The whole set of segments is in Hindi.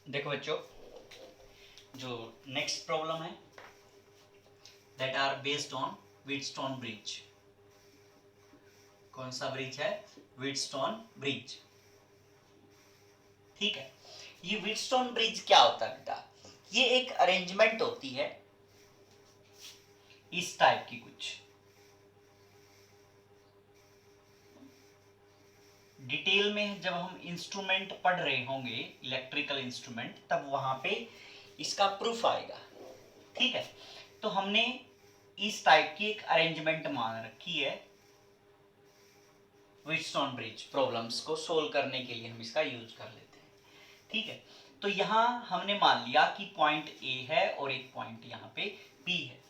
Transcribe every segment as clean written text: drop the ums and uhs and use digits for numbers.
देखो बच्चों, जो नेक्स्ट प्रॉब्लम है that are based on Wheatstone bridge. कौन सा ब्रिज है? Wheatstone bridge. ठीक है, ये व्हीटस्टोन ब्रिज क्या होता है बेटा? ये एक अरेंजमेंट होती है इस टाइप की कुछ। डिटेल में जब हम इंस्ट्रूमेंट पढ़ रहे होंगे, इलेक्ट्रिकल इंस्ट्रूमेंट, तब वहां पे इसका प्रूफ आएगा। ठीक है, तो हमने इस टाइप की एक अरेंजमेंट मान रखी है। व्हीटस्टोन ब्रिज प्रॉब्लम्स को सोल्व करने के लिए हम इसका यूज कर लेते हैं। ठीक है, तो यहां हमने मान लिया कि पॉइंट ए है और एक पॉइंट यहां पे बी है।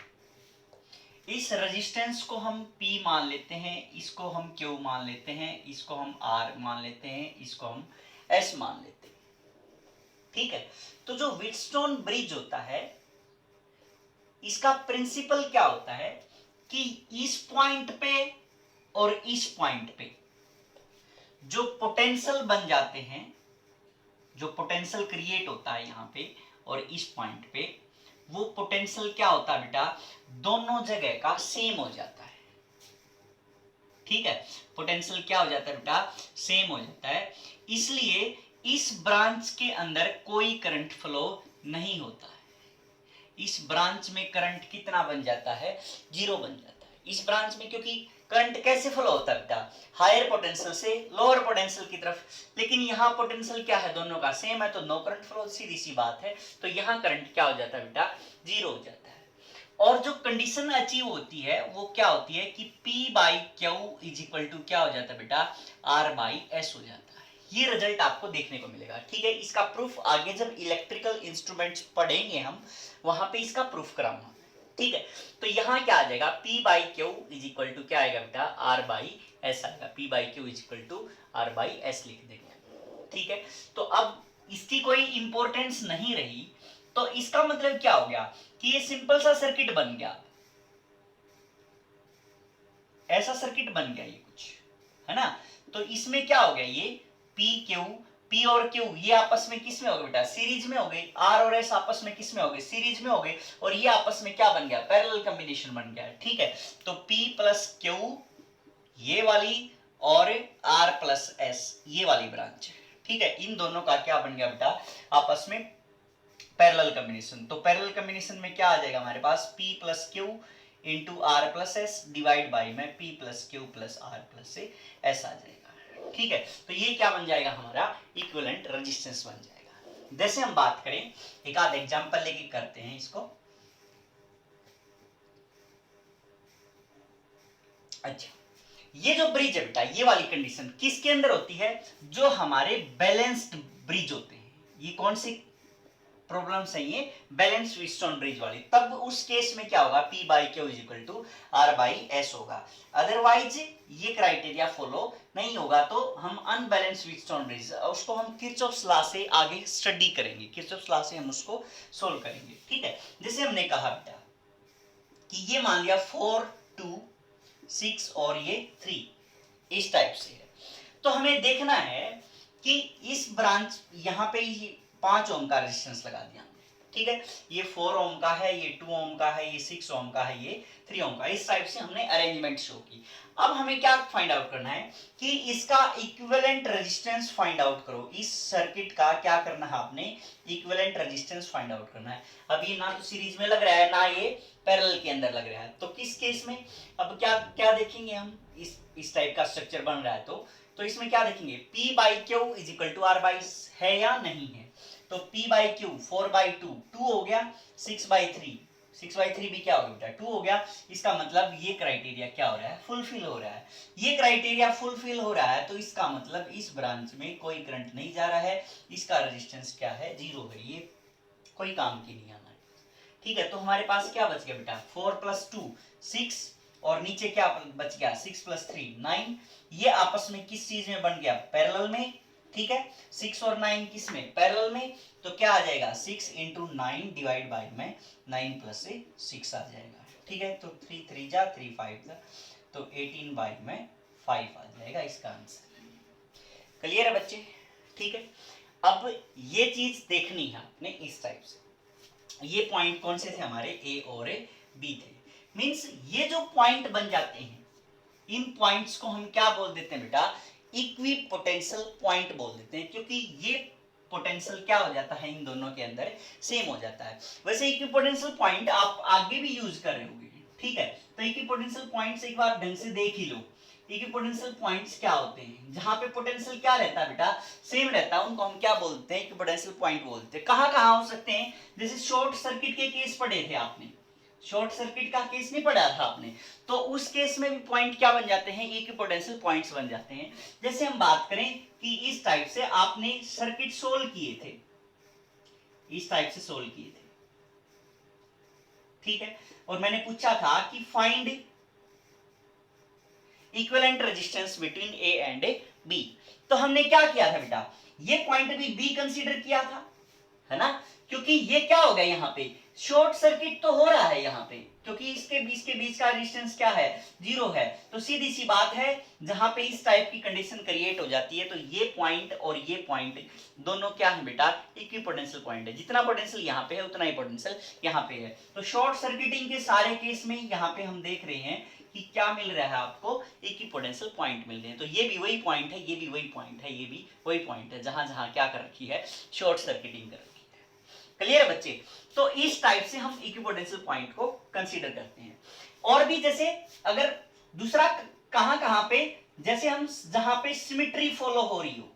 इस रेजिस्टेंस को हम P मान लेते हैं, इसको हम Q मान लेते हैं, इसको हम R मान लेते हैं, इसको हम S मान लेते हैं। ठीक है, तो जो व्हीटस्टोन ब्रिज होता है इसका प्रिंसिपल क्या होता है कि इस पॉइंट पे और इस पॉइंट पे जो पोटेंशियल बन जाते हैं, जो पोटेंशियल क्रिएट होता है यहां पे और इस पॉइंट पे, वो पोटेंशियल क्या होता है बेटा? दोनों जगह का सेम हो जाता है। ठीक है, पोटेंशियल क्या हो जाता है बेटा? सेम हो जाता है। इसलिए इस ब्रांच के अंदर कोई करंट फ्लो नहीं होता है। इस ब्रांच में करंट कितना बन जाता है? 0 बन जाता है इस ब्रांच में, क्योंकि करंट कैसे फ्लो होता है बेटा? हायर पोटेंशियल से लोअर पोटेंशियल की तरफ। लेकिन यहाँ पोटेंशियल क्या है? दोनों का सेम है, तो नो करंट फ्लो, सीधी सी बात है। तो यहाँ करंट क्या हो जाता है बेटा? 0 हो जाता है। और जो कंडीशन अचीव होती है वो क्या होती है कि P by Q is equal to क्या हो जाता है बेटा? R बाई S हो जाता है। ये रिजल्ट आपको देखने को मिलेगा। ठीक है, इसका प्रूफ आगे जब इलेक्ट्रिकल इंस्ट्रूमेंट्स पढ़ेंगे हम, वहां पे इसका प्रूफ कराऊंगा। ठीक है, तो यहाँ क्या आ जाएगा? P by Q is equal to क्या आएगा बेटा? R बाई S आएगा। P by Q is equal to R by S लिख देंगे। ठीक है, तो अब इसकी कोई इंपॉर्टेंस नहीं रही, तो इसका मतलब क्या हो गया कि ये सिंपल सा सर्किट बन गया। ऐसा सर्किट बन गया ये कुछ, है ना? तो इसमें क्या हो गया? ये P और Q ये आपस में किस में हो गए बेटा? सीरीज में हो गए। R और S आपस में किस में हो गए? सीरीज में हो गए। और ये आपस में क्या बन गया? पैरेलल कॉम्बिनेशन बन गया। ठीक है, तो P प्लस Q ये वाली और R प्लस S ये वाली ब्रांच। ठीक है, इन दोनों का क्या बन गया बेटा? आपस में पैरेलल कॉम्बिनेशन। तो पैरेलल कॉम्बिनेशन में क्या आ जाएगा हमारे पास? P plus Q into R plus S divide by में P plus Q plus R plus S आ जाएगा। ठीक है, तो ये क्या बन जाएगा? हमारा इक्विवेलेंट रेजिस्टेंस बन जाएगा। जैसे हम बात करें, एक आध एग्जांपल लेके करते हैं इसको। अच्छा, ये जो ब्रिज है बेटा, ये वाली कंडीशन किसके अंदर होती है? जो हमारे बैलेंस्ड ब्रिज होते हैं। ये कौन सी प्रॉब्लम्स है? ये बैलेंस व्हीटस्टोन ब्रिज वाली। तब उस केस में क्या होगा? P by Q is equal to R by S होगा। अदरवाइज ये क्राइटेरिया फॉलो नहीं होगा तो हम अनबैलेंस व्हीटस्टोन ब्रिज, उसको हम किरचॉफ्स लॉ से आगे स्टडी करेंगे। किरचॉफ्स लॉ से हम उसको सोल्व करेंगे। ठीक है, जैसे हमने कहा बेटा कि ये मान लिया 4 2 6 और ये 3 इस टाइप से है। तो हमें देखना है कि इस ब्रांच यहाँ पे 5 ओम का रेजिस्टेंस लगा दिया। ठीक है, ये 4 ओम का है, ये 2 ओम का है, ये 6 ओम का है, ये 3 ओम का। इस टाइप से हमने अरेंजमेंट शो की। अब हमें क्या फाइंड आउट करना है कि इसका इक्विवेलेंट रेजिस्टेंस फाइंड आउट करो। इस सर्किट का क्या करना है आपने? इक्विवेलेंट रेजिस्टेंस फाइंड आउट करना है। अब ये ना तो सीरीज में लग रहा है, ना ये पैरेलल के अंदर लग रहा है। तो किस केस में अब क्या क्या देखेंगे हम? इस टाइप का स्ट्रक्चर बन रहा है तो इसमें क्या देखेंगे? P by Q is equal to R by है या नहीं है? तो P बाई क्यू 4 बाई 2 2 हो गया, 6 बाई 3 भी क्या हो गया बेटा? 2 हो गया। इसका मतलब ये क्राइटेरिया क्या हो रहा है? फुलफिल हो रहा है। ये क्राइटेरिया फुलफिल हो रहा है तो इसका मतलब इस ब्रांच में कोई करंट नहीं जा रहा है। इसका रेजिस्टेंस क्या है? 0 है। ये कोई काम की नहीं हमारे पास। ठीक है, तो हमारे पास क्या बच गया बेटा? 4 प्लस 2 6 और नीचे क्या बच गया? 6 प्लस 3 9। ये आपस में किस चीज में बन गया? पैरेलल में। ठीक है, 6 और 9 किस में? पैरेलल में। तो क्या आ जाएगा? 6 इंटू 9 डिवाइड बाई में 9 प्लस 6 आ जाएगा। ठीक है, तो 3 3 जा 3 5 जा, तो 18 बाई में 5 आ जाएगा इसका आंसर। क्लियर है बच्चे? ठीक है, अब ये चीज देखनी है आपने इस टाइप से, ये पॉइंट कौन से थे हमारे, ए और बी थे। मींस ये जो पॉइंट बन जाते हैं, इन पॉइंट्स को हम क्या बोल देते हैं बेटा, इक्वी पोटेंशियल पॉइंट बोल देते हैं, क्योंकि ये पोटेंशियल क्या हो जाता है इन दोनों के अंदर सेम हो जाता है। वैसे इक्वी पोटेंशियल पॉइंट आप आगे भी यूज कर रहे होंगे, ठीक है, तो इक्वी पोटेंशियल पॉइंट्स एक बार ढंग से देख ही लो। इक्विपोटेंशियल पॉइंट्स क्या होते हैं, जहां पे पोटेंशियल क्या रहता है बेटा, सेम रहता है, उनको हम क्या बोलते हैं, इक्विपोटेंशियल पॉइंट बोलते हैं। कहां कहां हो सकते हैं, जैसे शॉर्ट सर्किट के केस पढ़े थे आपने, शॉर्ट सर्किट का केस नहीं पढ़ा था आपने, तो उस केस में भी पॉइंट क्या बन जाते हैं, इक्विपोटेंशियल पॉइंट्स बन जाते हैं। जैसे हम बात करें कि इस टाइप से आपने सर्किट सोल्व किए थे, इस टाइप से सोल्व किए थे, ठीक है, और मैंने पूछा था कि find equivalent resistance between A and B, तो हमने क्या किया था बेटा, ये पॉइंट भी बी कंसीडर किया था, है ना, क्योंकि ये क्या हो गया, यहाँ पे शॉर्ट सर्किट तो हो रहा है यहाँ पे, क्योंकि इसके बीच का रेजिस्टेंस क्या है, 0 है, तो सीधी सी बात है, जहां पे इस टाइप की कंडीशन क्रिएट हो जाती है, तो ये पॉइंट और ये पॉइंट दोनों क्या है बेटा, इक्विपोटेंशियल पॉइंट है, जितना पोटेंशियल यहाँ पे है उतना ही पोटेंशियल यहाँ पे है। तो शॉर्ट सर्किटिंग के सारे केस में यहाँ पे हम देख रहे हैं कि क्या मिल रहा है आपको, इक्विपोटेंशियल पॉइंट मिल रहे हैं। तो ये भी वही पॉइंट है, ये भी वही पॉइंट है, ये भी वही पॉइंट है, जहां जहां क्या कर रखी है, शॉर्ट सर्किटिंग कर रखी है। क्लियर है बच्चे, तो इस टाइप से हम इक्विपोटेंशियल पॉइंट को कंसीडर करते हैं। और भी जैसे अगर दूसरा कहां कहां पे, जैसे हम जहां पे सिमेट्री फॉलो हो रही हो,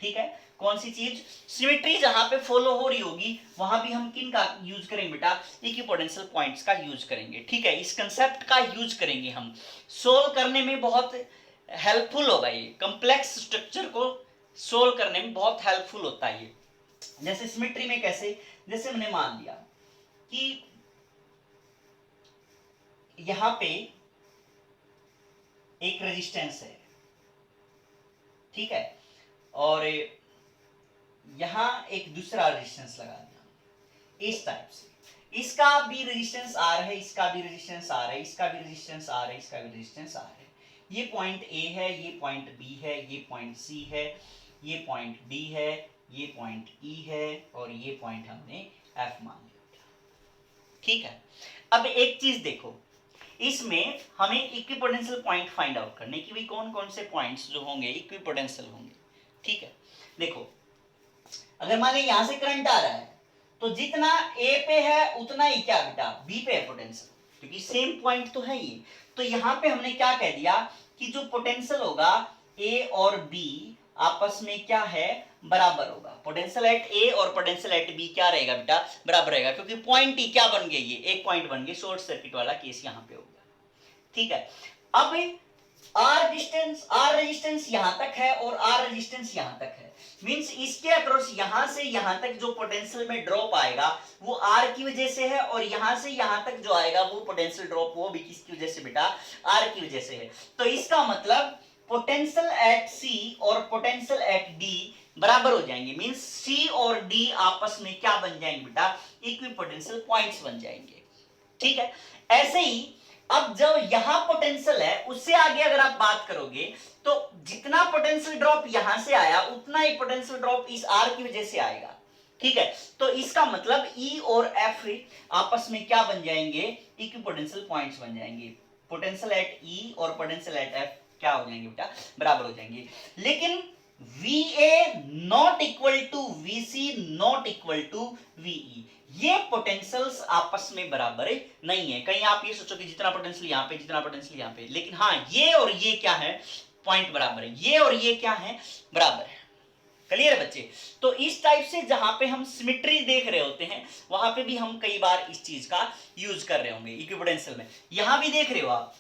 ठीक है, कौन सी चीज, सिमेट्री जहां पे फॉलो हो रही होगी, वहां भी हम किन का यूज करेंगे बेटा, इक्विपोटेंशियल पॉइंट्स का यूज करेंगे, ठीक है, इस कंसेप्ट का यूज करेंगे हम, सोल्व करने में बहुत हेल्पफुल होगा, ये कॉम्प्लेक्स स्ट्रक्चर को सोल्व करने में बहुत हेल्पफुल होता है ये। जैसे सिमेट्री में कैसे, जैसे हमने मान लिया कि यहां पे एक रेजिस्टेंस है, ठीक है, और यहां एक दूसरा रेजिस्टेंस लगा दिया इस टाइप से, इसका भी रेजिस्टेंस आर है, इसका भी रेजिस्टेंस आर है, इसका भी रेजिस्टेंस आर है, इसका भी रेजिस्टेंस आर है, ये पॉइंट ए है, ये पॉइंट बी है, ये पॉइंट सी है, ये पॉइंट डी है, ये पॉइंट ई है, और ये पॉइंट हमने एफ मान लिया, ठीक है। अब एक चीज देखो, इसमें हमें इक्विपोटेंशियल पॉइंट फाइंड आउट करने की भी कौन कौन से पॉइंट्स जो होंगे इक्विपोटेंशियल होंगे, ठीक है। देखो अगर मान लीजिए यहां से करंट आ रहा है, तो जितना ए पे है उतना ही क्या बेटा, बी पे है पोटेंशियल, क्योंकि सेम पॉइंट तो है ये। तो यहां पे हमने क्या कह दिया कि जो पोटेंशियल होगा ए और बी आपस में क्या है, बराबर होगा, पोटेंशियल एट ए और पोटेंशियल एट बी क्या रहेगा बेटा, बराबर रहेगा, क्योंकि पॉइंट ही क्या बन गया, ये एक पॉइंट बन गया, शॉर्ट सर्किट वाला केस यहां पे होगा, ठीक है। अब आर रेजिस्टेंस यहां तक है और आर रेजिस्टेंस यहां तक है, मींस इसके अक्रॉस यहां से यहां तक जो पोटेंशियल में ड्रॉप आएगा वो आर की वजह से है, और यहां से यहां तक जो आएगा वो पोटेंशियल ड्रॉप वो भी किसकी वजह से बेटा, आर की वजह से है। तो इसका मतलब पोटेंशियल एट सी और पोटेंशियल एट डी बराबर हो जाएंगे, मींस सी और डी आपस में क्या बन जाएंगे बेटा, इक्विपोटेंशियल पॉइंट्स बन जाएंगे, ठीक है। ऐसे ही अब जो यहां पोटेंशियल है उससे आगे अगर आप बात करोगे, तो जितना पोटेंशियल ड्रॉप यहां से आया उतना ही पोटेंशियल ड्रॉप इस आर की वजह से आएगा, ठीक है। तो इसका मतलब ई और एफ आपस में क्या बन जाएंगे, इक्विपोटेंशियल पॉइंट्स बन जाएंगे, पोटेंशियल एट ई और पोटेंशियल एट एफ क्या हो जाएंगे बेटा, बराबर हो जाएंगे। लेकिन VA not equal to VC not equal to VE, ये पोटेंशियल्स आपस में बराबर नहीं है। कहीं आप ये सोचो कि जितना पोटेंशियल यहां पे जितना पोटेंशियल यहां पे, लेकिन हाँ ये और ये क्या है, पॉइंट बराबर है, ये और ये क्या है, बराबर है। क्लियर है बच्चे, तो इस टाइप से जहां पे हम सिमेट्री देख रहे होते हैं वहां पे भी हम कई बार इस चीज का यूज कर रहे होंगे इक्विपोटेंशियल में। यहां भी देख रहे हो आप,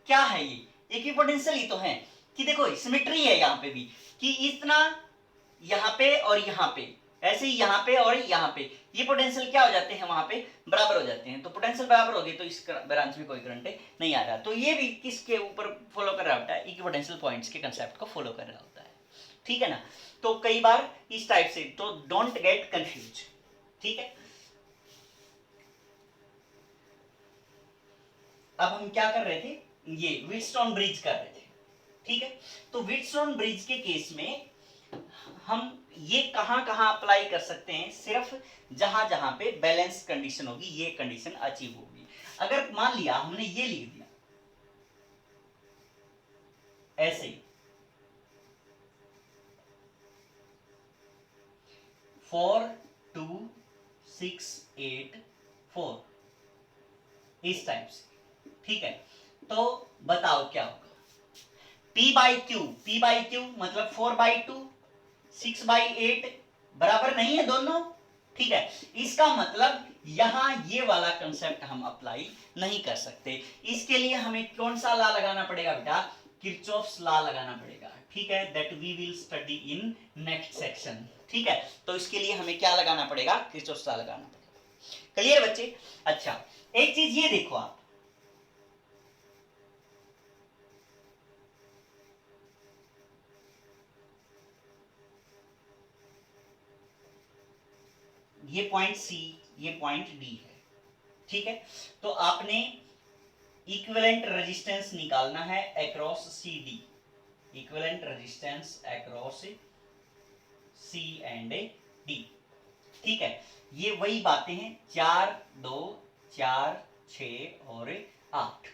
क्या है ये, इक्विपोटेंशियल ही तो है, कि देखो सिमेट्री है यहां पे भी, कि इतना यहां पे और यहां पे, ऐसे ही यहां पे और यहां पे ये पोटेंशियल क्या हो जाते हैं, वहां पे बराबर हो जाते हैं। तो पोटेंशियल बराबर हो गए तो इस ब्रांच में कोई करंट नहीं आ रहा, तो ये भी किसके ऊपर फॉलो कर रहा होता है, इक्विपोटेंशियल पॉइंट्स के कंसेप्ट को फॉलो कर रहा होता है, ठीक है ना। तो कई बार इस टाइप से, तो डोंट गेट कंफ्यूज, ठीक है। अब हम क्या कर रहे थे, ये व्हीटस्टोन ब्रिज कर रहे थे, ठीक है। तो व्हीटस्टोन ब्रिज के केस में हम ये कहां कहां अप्लाई कर सकते हैं? सिर्फ जहां जहां पे बैलेंस कंडीशन होगी, ये कंडीशन अचीव होगी। अगर मान लिया हमने ये लिख दिया ऐसे ही 4 2 6 8 4 इस टाइप से, ठीक है, तो बताओ क्या होगा? P बाई क्यू मतलब 4/2 6/8 बराबर नहीं है दोनों, ठीक है। इसका मतलब यहां ये वाला कंसेप्ट हम अप्लाई नहीं कर सकते। इसके लिए हमें कौन सा लॉ लगाना पड़ेगा बेटा? किरचॉफ्स लॉ लगाना पड़ेगा, ठीक है, that we will study in next section, ठीक है। तो इसके लिए हमें क्या लगाना पड़ेगा? किरचॉफ्स लॉ लगाना पड़ेगा। क्लियर बच्चे? अच्छा, एक चीज ये देखो आप, ये पॉइंट सी, ये पॉइंट डी है, ठीक है। तो आपने इक्विवेलेंट रेजिस्टेंस निकालना है across C D, equivalent resistance across C and D, ठीक है। ये वही बातें हैं, 4 2 4 6 और 8,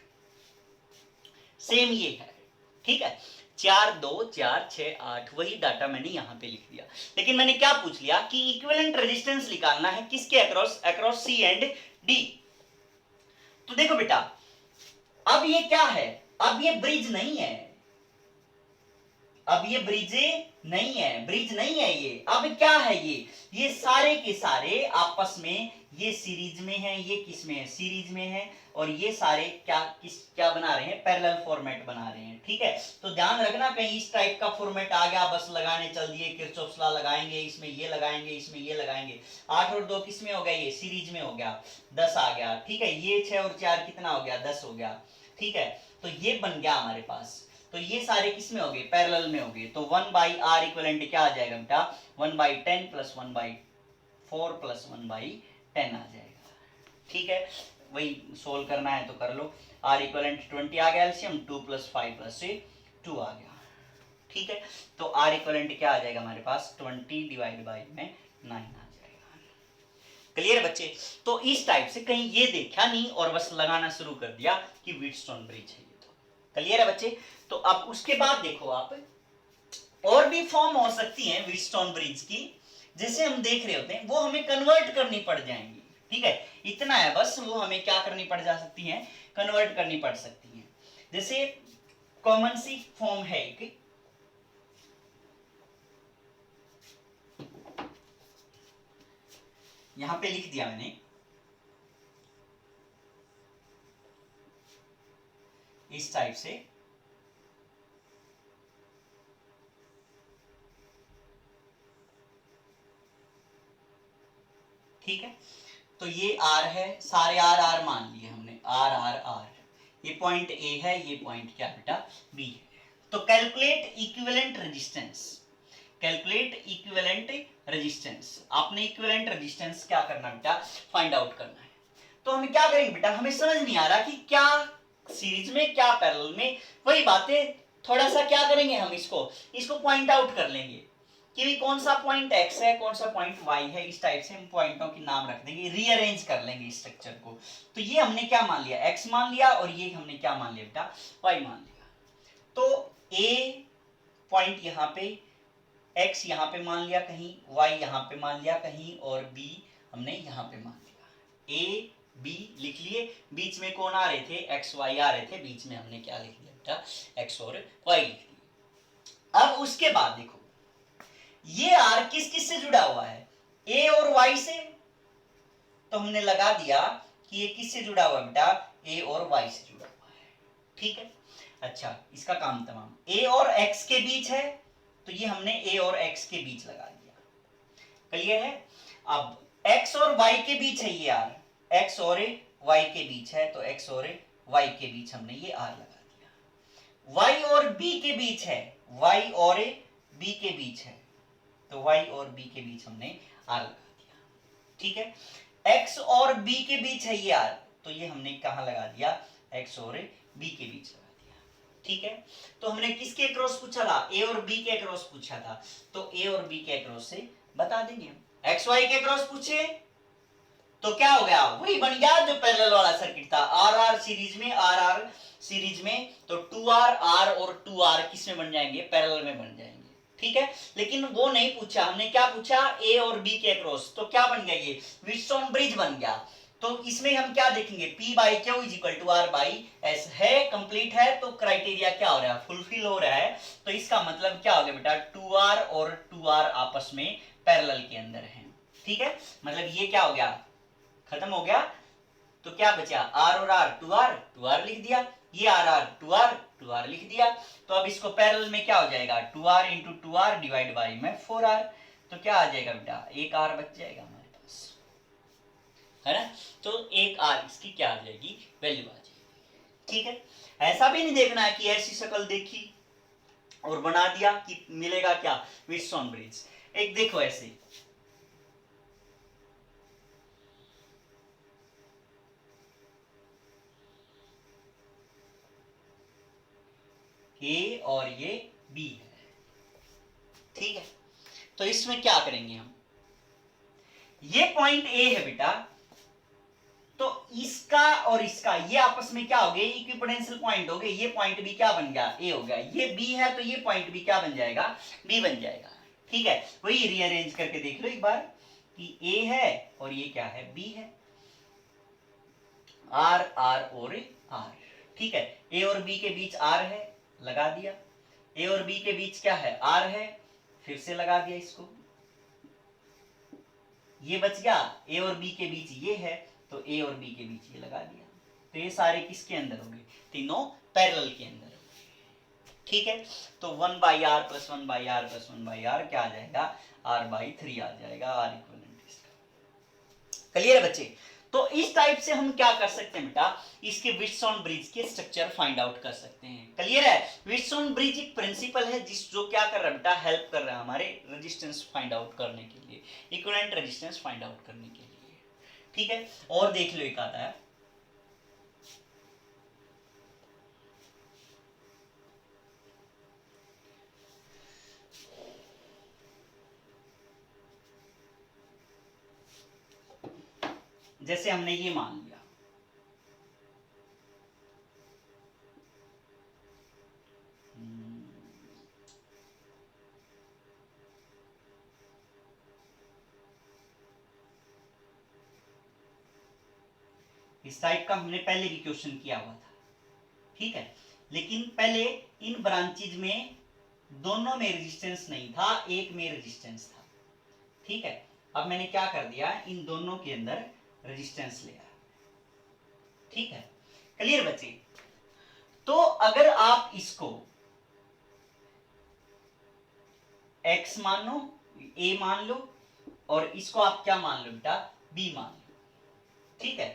सेम ये है, ठीक है। 4 2 4 6 8 वही डाटा मैंने यहां पे लिख दिया। लेकिन मैंने क्या पूछ लिया कि इक्विवेलेंट रेजिस्टेंस निकालना है किसके across? Across C and D. तो देखो बेटा, अब ये क्या है? अब ये ब्रिज नहीं है, अब ये ब्रिज नहीं है, ब्रिज नहीं है ये। अब क्या है? ये सारे के सारे आपस में ये सीरीज में है, ये किस में है? सीरीज में है। और ये सारे क्या बना रहे हैं? पैरेलल फॉर्मेट बना रहे हैं, ठीक है। तो ध्यान रखना कहीं इस टाइप का फॉर्मेट आ गया, बस लगाने चल दिए, किरचॉफ्स लॉ लगाएंगे, इसमें ये लगाएंगे, इसमें ये लगाएंगे। 8 और 2 किस में हो गया? ये सीरीज में हो गया, 10 आ गया, ठीक है। ये 6 और 4 कितना हो गया? 10 हो गया, ठीक है। तो ये बन गया हमारे पास। तो ये सारे किस में हो गए? पैरेलल में हो गए। तो 1/r इक्विवेलेंट क्या आ जाएगा बेटा? 1/10 प्लस 1/4 प्लस 1/10 आ जाएगा, ठीक है। वही सोल्व करना है तो कर लो। r इक्विवेलेंट 20 आ गया, एलसीएम 2 + 5 + 2 आ गया, ठीक है। तो r इक्विवेलेंट क्या आ जाएगा हमारे पास? 20 डिवाइड बाई में 9 आ जाएगा। क्लियर बच्चे? तो इस टाइप से कहीं ये देखा नहीं और बस लगाना शुरू कर दिया कि व्हीटस्टोन ब्रिज है। क्लियर है बच्चे? तो अब उसके बाद देखो आप, और भी फॉर्म हो सकती हैं व्हीटस्टोन ब्रिज की, जैसे हम देख रहे होते हैं, वो हमें कन्वर्ट करनी पड़ जाएंगी, ठीक है। इतना है बस, वो हमें क्या करनी पड़ जा सकती है? कन्वर्ट करनी पड़ सकती है। जैसे कॉमन सी फॉर्म है एक, यहां पे लिख दिया मैंने इस टाइप से, ठीक है। तो ये आर है, सारे आर आर मान लिए हमने, आर आर आर। ये पॉइंट ए है, ये पॉइंट क्या बेटा? बी है। तो calculate equivalent resistance, calculate equivalent resistance. आपने इक्विवेलेंट रेजिस्टेंस क्या करना बेटा? फाइंड आउट करना है। तो हम क्या करेंगे बेटा? हमें समझ नहीं आ रहा कि क्या सीरीज में क्या पैरेलल में, वही बातें थोड़ा सा क्या करेंगे हम, इसको पॉइंट आउट कर लेंगे कि कौन सा पॉइंट x है, कौन सा पॉइंट y है। इस टाइप से हम पॉइंटों के नाम रख देंगे, रीअरेंज कर लेंगे स्ट्रक्चर को। तो ये हमने क्या मान लिया? x मान लिया, और ये हमने क्या मान लिया बेटा? y मान लिया। तो a पॉइंट यहाँ पे, x यहाँ पे मान लिया कहीं, y यहाँ पे मान लिया कहीं, और b हमने यहाँ पे मान लिया। a b लिख लिए, बीच में कौन आ रहे थे? x y आ रहे थे, बीच में हमने क्या लिख लिया बेटा? x और y लिख लिया। अब उसके बाद देखो, ये आर किस किस से जुड़ा हुआ है? ए और वाई से। तो हमने लगा दिया कि ये किससे जुड़ा हुआ है बेटा? ए और वाई से जुड़ा हुआ है, ठीक है। अच्छा, इसका काम तमाम। ए और एक्स के बीच है, तो ये हमने ए और एक्स के बीच लगा दिया। क्लियर है? अब एक्स और वाई के बीच है ये आर, एक्स और वाई के बीच है, तो एक्स और वाई के बीच हमने ये आर लगा दिया। वाई और बी के बीच है, वाई और बी के बीच है, तो y और b के बीच हमने r लगा दिया, ठीक है। x और b के बीच है ये r, तो ये हमने कहां लगा दिया? x और b के बीच लगा दिया। ठीक है, तो हमने किसके अक्रॉस पूछा था, ए और बी के अक्रॉस पूछा था, तो ए और बी के अक्रॉस से बता देंगे हम। एक्स वाई के अक्रॉस पूछे तो क्या हो गया, वही बन गया जो पैरेलल वाला सर्किट था, आर आर सीरीज में, आर आर सीरीज में, तो 2R आर और 2R किस में बन जाएंगे, पैरेलल में बन जाएंगे। ठीक है, लेकिन वो नहीं पूछा हमने, क्या पूछा, ए और बी के अक्रॉस, तो क्या बन गया, ये व्हीटस्टोन ब्रिज बन गया। तो इसमें हम क्या देखेंगे, P by Q is equal to R by S है, कंप्लीट है, तो क्राइटेरिया क्या हो रहा है, फुलफिल हो रहा है। तो इसका मतलब क्या हो गया बेटा, 2R और 2R आपस में पैरेलल के अंदर है। ठीक है, मतलब ये क्या हो गया, खत्म हो गया। तो क्या बचा, आर और आर, 2R लिख दिया, ये आर आर 2R लिख दिया। तो अब इसको पैरेलल में क्या हो जाएगा, 2R into 2R divide by में 4R, तो क्या आ जाएगा बेटा, एक R बच जाएगा हमारे पास, है ना। तो एक R इसकी क्या आ जाएगी, वैल्यू आ जाएगी। ठीक है, ऐसा भी नहीं देखना है कि ऐसी शक्ल देखी और बना दिया कि मिलेगा क्या, व्हीटस्टोन ब्रिज। एक देखो ऐसे, ए और ये बी है। ठीक है, तो इसमें क्या करेंगे हम, ये पॉइंट ए है बेटा, तो इसका और इसका ये आपस में क्या हो गए, इक्विपोटेंशियल पॉइंट हो गए, ये पॉइंट भी क्या बन गया, ए हो गया, ये बी है तो ये पॉइंट भी क्या बन जाएगा, बी बन जाएगा। ठीक है, वही रीअरेंज करके देख लो एक बार कि ए है और ये क्या है, बी है, आर आर और आर। ठीक है, ए और बी के बीच आर है, लगा दिया, ए और बी के बीच क्या है, आर है, फिर से लगा दिया इसको, ये बच गया, ए और बी के बीच ये है, तो ए और बी के बीच ये लगा दिया। तो ये सारे किसके अंदर होंगे, तीनों पैरेलल के अंदर होंगे। ठीक है, तो 1/r plus 1/r plus 1/r क्या आ जाएगा, r/3 आ जाएगा, आर इक्विवेलेंट इसका। क्लियर है बच्चे। तो इस टाइप से हम क्या कर सकते हैं बेटा, इसके व्हीटस्टोन ब्रिज के स्ट्रक्चर फाइंड आउट कर सकते हैं। क्लियर है, व्हीटस्टोन ब्रिज एक प्रिंसिपल है जिस जो क्या कर रहा है बेटा, हेल्प कर रहा है हमारे रेजिस्टेंस फाइंड आउट करने के लिए, इक्विवेलेंट रेजिस्टेंस फाइंड आउट करने के लिए। ठीक है, और देख लो एक आता है, जैसे हमने ये मान लिया, इस टाइप का हमने पहले भी क्वेश्चन किया हुआ था। ठीक है, लेकिन पहले इन ब्रांचेज में दोनों में रेजिस्टेंस नहीं था, एक में रेजिस्टेंस था। ठीक है, अब मैंने क्या कर दिया, इन दोनों के अंदर रेजिस्टेंस ले आया। ठीक है, क्लियर बच्चे। तो अगर आप इसको x मान लो, a मान लो, और इसको आप क्या मान लो बेटा, b मान लो। ठीक है,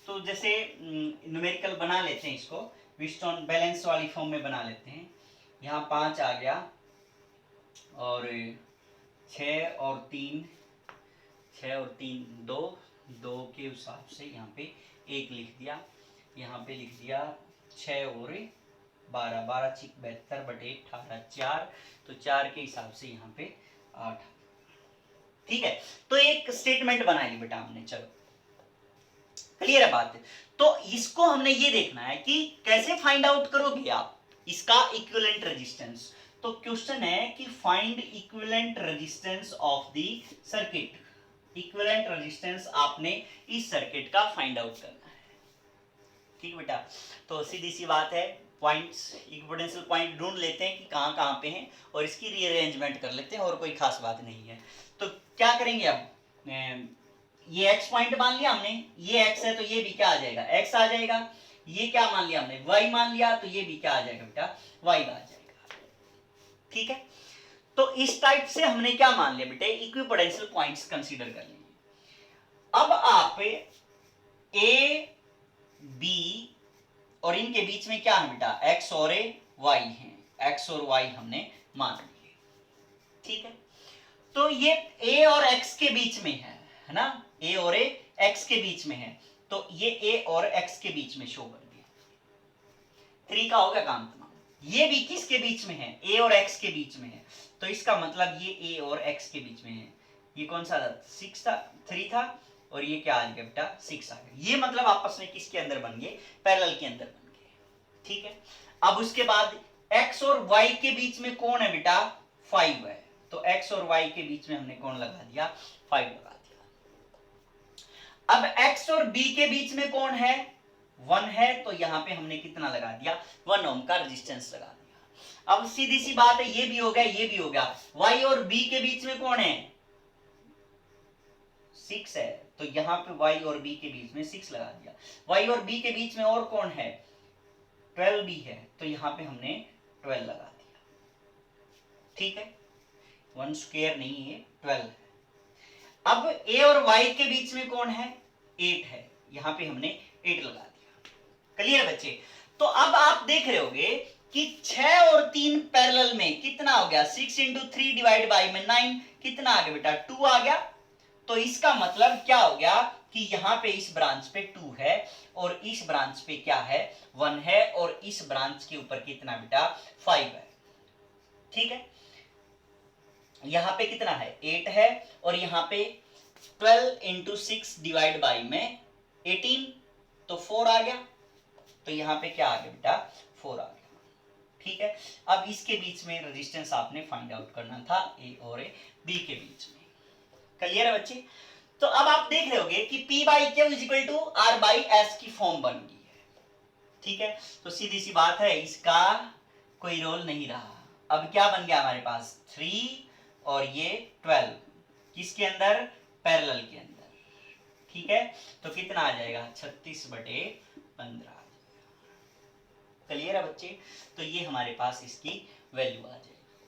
तो जैसे न्यूमेरिकल बना लेते हैं इसको, व्हीटस्टोन बैलेंस वाली फॉर्म में बना लेते हैं। यहाँ 5 आ गया और 6 और 3, 6 और 3 2, 2 के हिसाब से यहाँ पे 1 लिख दिया, यहाँ पे लिख दिया 6 और 12, 12 6 72 बटे 18 4, तो 4 के हिसाब से यहाँ पे 8। ठीक है, तो एक स्टेटमेंट बनाई बेटा हमने, चलो क्लियर है बात। तो इसको हमने ये देखना है कि कैसे फाइंड आउट करोगे आप इसका इक्विवेलेंट रेजिस्टेंस। तो क्वेश्चन है कि find equivalent resistance of the circuit, equivalent resistance आपने इस सर्किट का फाइंड आउट करना है। ठीक बेटा, तो सीधी सी बात है, पॉइंट्स इक्विपोटेंशियल पॉइंट ढूंढ लेते हैं कि कहाँ कहाँ पे हैं और इसकी रीअरेंजमेंट कर लेते हैं, और कोई खास बात नहीं है। तो क्या करेंगे अब, ये x पॉइंट मान लिया हमने, ये x है तो ये भी क्या आ जाएगा, x आ जाएगा। ये क्या मान लिया हमने, y मान लिया, तो ये भी क्या आ जाएगा बेटा, y आ जाएगा। ठीक है, तो इस टाइप से हमने क्या मान लिया बेटे, इक्विपोटेंशियल पॉइंट्स कंसीडर कर लेंगे। अब आप a b और इनके बीच में क्या है बेटा, x और y है, x और y हमने मान लिए। ठीक है, तो ये a और x के बीच में है ना, a और x के बीच में है, तो ये a और x के बीच में शो कर दिया। 3 का हो गया काम तमाम। ये भी किसके बीच में है, ए और एक्स के बीच में है, तो इसका मतलब ये ए और एक्स के बीच में है। ये कौन सा था, 6 था, 3 था, और ये क्या आ गया बेटा 6 आ गया। ये मतलब आपस में किसके अंदर बन गए, पैरेलल के अंदर बन गए। ठीक है, अब उसके बाद x और y के बीच में कौन है बेटा, 5 है, तो x और y के बीच में हमने कौन लगा दिया, 5 लगा दिया। अब x और b के बीच में कौन है, 1 है, तो यहां पे हमने कितना लगा दिया, 1 ओम का रेजिस्टेंस लगा दिया। अब सीधी सी बात है, ये भी हो गया, ये भी हो गया। y और b के बीच में कौन है, 6 है, तो यहां पे y और b के बीच में 6 लगा दिया। y और b के बीच में और कौन है, 12 भी है, तो यहां पे हमने 12 लगा दिया। ठीक है, 1 स्क्वायर नहीं है, 12 है। अब a और y के बीच में कौन है, 8 है, यहां पे हमने 8 लगा दिया। क्लियर बच्चे, तो अब आप देख रहे होगे कि 6 और 3 पैरेलल में कितना हो गया, 6 इंटू 3 डिवाइड बाई में 9, कितना आ गया बेटा, 2 आ गया। तो इसका मतलब क्या हो गया कि यहां पे इस ब्रांच पे 2 है और इस ब्रांच पे क्या है, 1 है, और इस ब्रांच के ऊपर कितना बेटा, 5 है। ठीक है, यहां पे कितना है, 8 है, और यहां पे 12 इंटू 6 डिवाइड बाई में 18, तो 4 आ गया, तो यहां पे क्या आ गया बेटा, 4 आ गया। ठीक है, अब इसके बीच में रेजिस्टेंस आपने फाइंड आउट करना था, ए और बी के बीच में। क्लियर है बच्चे, तो अब आप देख रहे होगे कि P by Q is equal to R by S की फॉर्म बन गई है। ठीक है, तो सीधी सी बात है, इसका कोई रोल नहीं रहा। अब क्या बन गया हमारे पास, 3 और ये 12 किसके अंदर, पैरेलल के अंदर। ठीक है, तो कितना आ जाएगा, 36/15। क्लियर है बच्चे, तो ये हमारे पास इसकी वैल्यू आ जाएगी।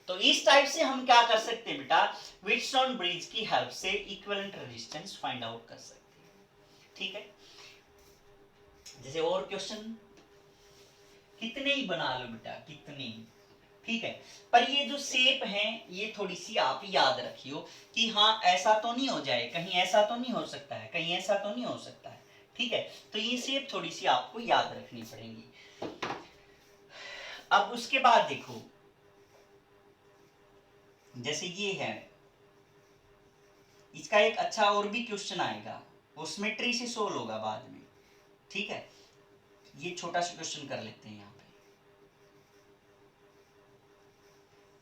तो इस टाइप से हम क्या कर सकते हैं बेटा, व्हीटस्टोन ब्रिज की हेल्प से इक्विवेलेंट रेजिस्टेंस फाइंड आउट कर सकते हैं। ठीक है, जैसे और क्वेश्चन कितने ही बना लो बेटा, कितने ही। ठीक है, पर ये जो शेप है ये थोड़ी सी आप याद रखियो कि हाँ ऐसा तो नहीं हो जाए, कहीं ऐसा तो नहीं हो सकता है, कहीं ऐसा तो नहीं हो सकता है। ठीक है, तो ये शेप थोड़ी सी आपको याद रखनी पड़ेगी। अब उसके बाद देखो, जैसे ये है, इसका एक अच्छा और भी क्वेश्चन आएगा, उसमें ट्री से सोल्व होगा बाद में। ठीक है, ये छोटा सा क्वेश्चन कर लेते हैं यहाँ पे।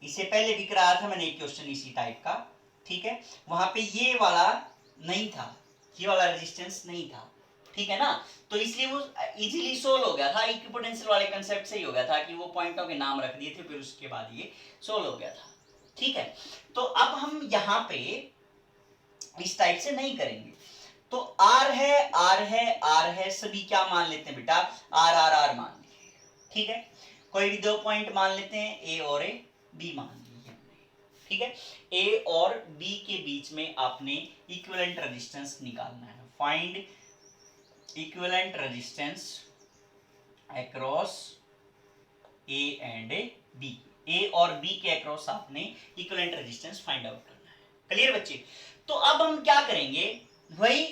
इससे पहले भी कराया था मैंने एक क्वेश्चन इसी टाइप का। ठीक है, वहां पे ये वाला नहीं था, ये वाला रेजिस्टेंस नहीं था। ठीक है ना, तो इसलिए वो इजीली सोल्व हो गया था, इक्विपोटेंशियल वाले कंसेप्ट से ही हो गया था कि वो पॉइंटों के नाम रख दिए थे, फिर उसके बाद ये सोल्व हो गया था। ठीक है, तो अब हम यहाँ पे इस टाइप से नहीं करेंगे। तो आर है, आर है, आर है, सभी क्या मान लेते हैं बेटा, आर आर आर मान लिए। ठीक है, कोई भी 2 पॉइंट मान लेते हैं, ए और बी मान लिए हमने। ठीक है, ए और बी के बीच में आपने इक्विवेलेंट रेजिस्टेंस निकालना है। Find equivalent resistance across A and B. A और बी के अक्रॉस आपने इक्विवेलेंट रेजिस्टेंस फाइंड आउट करना है। क्लियर बच्चे, तो अब हम क्या करेंगे, वही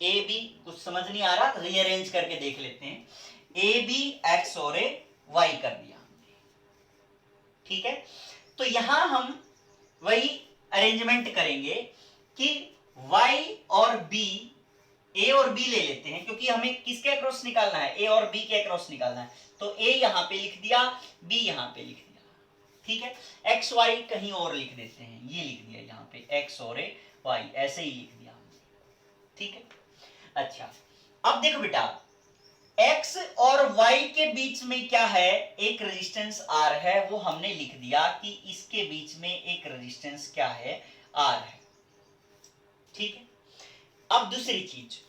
ए बी कुछ समझ नहीं आ रहा तो रीअरेंज करके देख लेते हैं। ए बी एक्स और वाई कर दिया हमने। ठीक है, तो यहां हम वही अरेंजमेंट करेंगे कि y और b, a और b ले लेते हैं, क्योंकि हमें किसके अक्रॉस निकालना है, a और b के अक्रॉस निकालना है। तो a यहां पे लिख दिया, b यहां पे लिख दिया। ठीक है, x y कहीं और लिख देते हैं, ये लिख दिया यहां पे x और y, ऐसे ही लिख दिया हमने। ठीक है, अच्छा अब देखो बेटा, x और y के बीच में क्या है, एक रेजिस्टेंस R है, वो हमने लिख दिया कि इसके बीच में एक रेजिस्टेंस क्या है, R है। ठीक है, अब दूसरी चीज,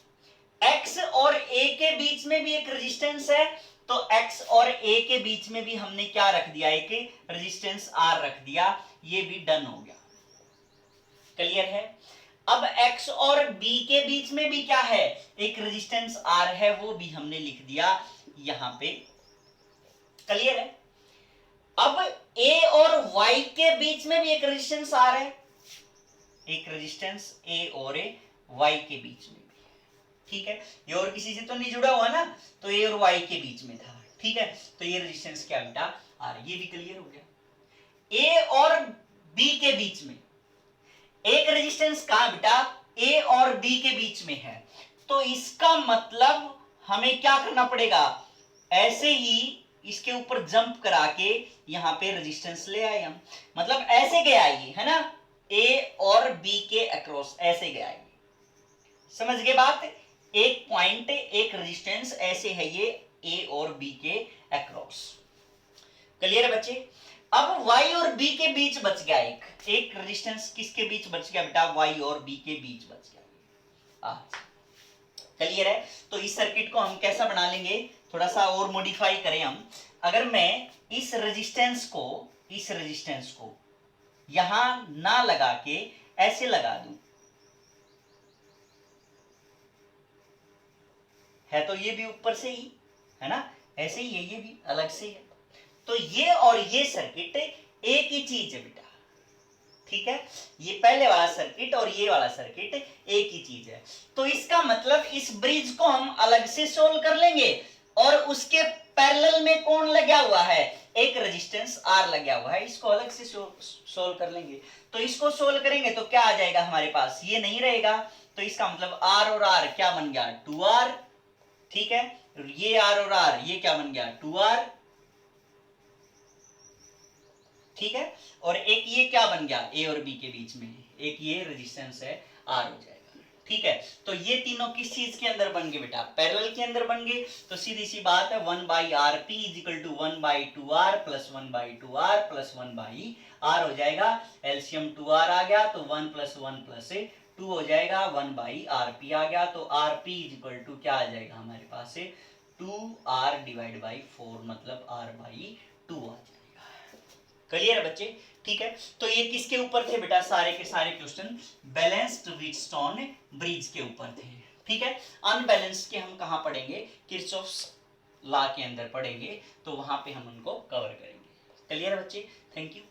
x और a के बीच में भी एक रेजिस्टेंस है, तो x और a के बीच में भी हमने क्या रख दिया, एक रेजिस्टेंस R रख दिया, ये भी डन हो गया। क्लियर है, अब x और b के बीच में भी क्या है, एक रेजिस्टेंस R है, वो भी हमने लिख दिया यहां पे। क्लियर है, अब a और y के बीच में भी एक रेजिस्टेंस R है, एक रेजिस्टेंस a और y के बीच में भी। ठीक है, ये और किसी से तो नहीं जुड़ा हुआ ना, तो a और y के बीच में था। ठीक है, तो ये रेजिस्टेंस क्या बेटा, आर, ये भी क्लियर हो गया। ए और बी के बीच में एक रेजिस्टेंस कहां बेटा, ए और बी के बीच में है, तो इसका मतलब हमें क्या करना पड़ेगा, ऐसे ही इसके ऊपर जंप करा के यहां पे रेजिस्टेंस ले आए हम, मतलब ऐसे गया ये है ना, ए और बी के अक्रॉस ऐसे गया ये, समझ गए बात, एक पॉइंट एक रेजिस्टेंस ऐसे है ये ए और बी के अक्रॉस, क्लियर है बच्चे। अब y और b के बीच बच गया एक रेजिस्टेंस, किसके बीच बच गया बेटा, y और b के बीच बच गया, क्लियर है। तो इस सर्किट को हम कैसा बना लेंगे, थोड़ा सा और मॉडिफाई करें हम, अगर मैं इस रेजिस्टेंस को यहां ना लगा के ऐसे लगा दूं, है तो ये भी ऊपर से ही है ना, ऐसे ही है, ये भी अलग से है, तो ये और ये सर्किट एक ही चीज है बेटा, ठीक है, ये पहले वाला सर्किट और ये वाला सर्किट एक ही चीज है, तो इसका मतलब इस ब्रिज को हम अलग से सोल्व कर लेंगे, और उसके पैरेलल में कौन लगा हुआ है, एक रेजिस्टेंस आर लगा हुआ है, इसको अलग से सोल्व कर लेंगे, तो इसको सोल्व करेंगे तो क्या आ जाएगा हमारे पास, ये नहीं रहेगा, तो इसका मतलब आर और आर क्या बन गया, 2R, ठीक है, ये आर और आर ये क्या बन गया, 2R, ठीक है, और एक ये क्या बन गया, ए और बी के बीच में एक ये रेजिस्टेंस है, आर हो जाएगा, ठीक है। तो ये तीनों किस चीज के अंदर बन गए बेटा, पैरेलल के अंदर बन गए, तो सीधी सी बात है 1/RP equal to 1/2R plus 1/2R plus 1/R हो जाएगा, एलसीएम 2R आ गया तो 1 प्लस 1 प्लस 2 हो जाएगा, 1/RP आ गया, तो RP इक्वल टू क्या आ जाएगा हमारे पास से 2R डिवाइड बाई 4, मतलब R/2 आ जाएगा, क्लियर है बच्चे, ठीक है। तो ये किसके ऊपर थे बेटा, सारे के सारे क्वेश्चन बैलेंस्ड व्हीटस्टोन ब्रिज के ऊपर थे, ठीक है। अनबैलेंस्ड के हम कहां पढ़ेंगे, किरचॉफ्स लॉ के अंदर पढ़ेंगे, तो वहां पे हम उनको कवर करेंगे, क्लियर है बच्चे, थैंक यू।